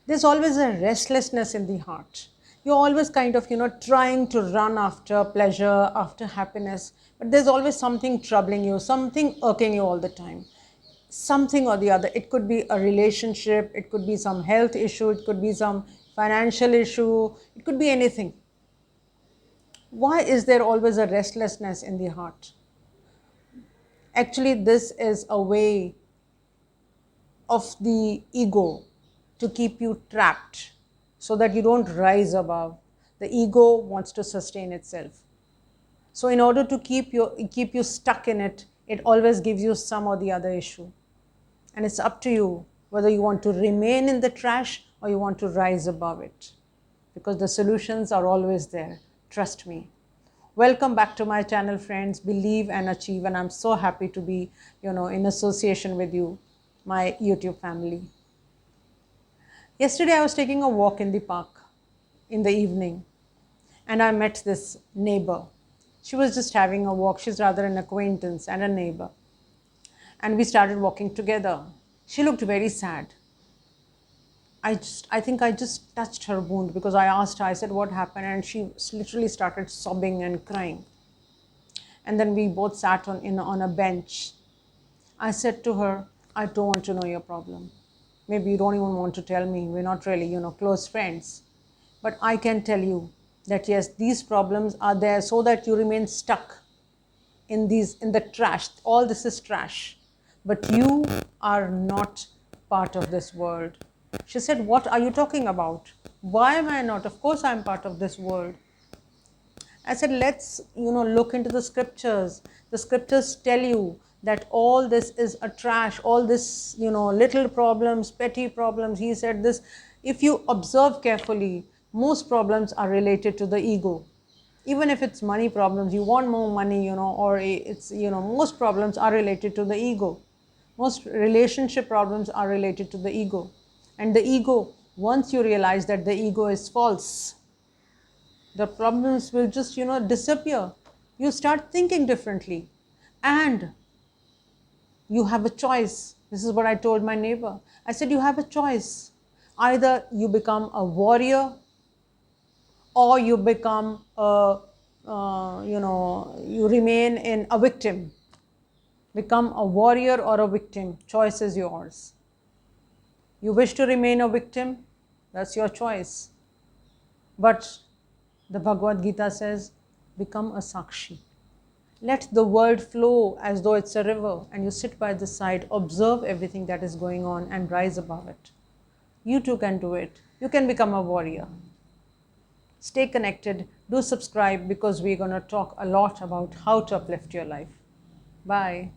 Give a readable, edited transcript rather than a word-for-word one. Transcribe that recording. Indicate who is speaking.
Speaker 1: There's always a restlessness in the heart. You're always kind of, trying to run after pleasure, after happiness, but there's always something troubling you, something irking you all the time. Something or the other. It could be a relationship, it could be some health issue, it could be some financial issue, it could be anything. Why is there always a restlessness in the heart? Actually, this is a way of the ego to keep you trapped so that you don't rise above. The ego wants to sustain itself. So in order to keep you stuck in it, it always gives you some or the other issue. And it's up to you whether you want to remain in the trash or you want to rise above it. Because the solutions are always there. Trust me. Welcome back to my channel, friends. Believe and achieve. And I'm so happy to be, in association with you, my YouTube family. Yesterday, I was taking a walk in the park in the evening, and I met this neighbor. She was just having a walk. She's rather an acquaintance and a neighbor. And we started walking together. She looked very sad. I think I just touched her wound because I asked her, I said, what happened? And she literally started sobbing and crying. And then we both sat on a bench. I said to her, I don't want to know your problem. Maybe you don't even want to tell me. We're not really, close friends. But I can tell you that yes, these problems are there so that you remain stuck in the trash. All this is trash. But you are not part of this world. She said, what are you talking about? Why am I not? Of course I'm part of this world. I said, let's, look into the scriptures. The scriptures tell you that all this is a trash, all this, little problems, petty problems. He said this, if you observe carefully, most problems are related to the ego. Even if it's money problems, you want more money, or it's, most problems are related to the ego. Most relationship problems are related to the ego. And the ego, once you realize that the ego is false, the problems will just, disappear. You start thinking differently. And you have a choice. This is what I told my neighbor. I said, you have a choice. Either you become a warrior or you become you remain in a victim. Become a warrior or a victim. Choice is yours. You wish to remain a victim? That's your choice. But the Bhagavad Gita says, become a Sakshi. Let the world flow as though it's a river, and you sit by the side, observe everything that is going on and rise above it. You too can do it. You can become a warrior. Stay connected. Do subscribe because we're going to talk a lot about how to uplift your life. Bye.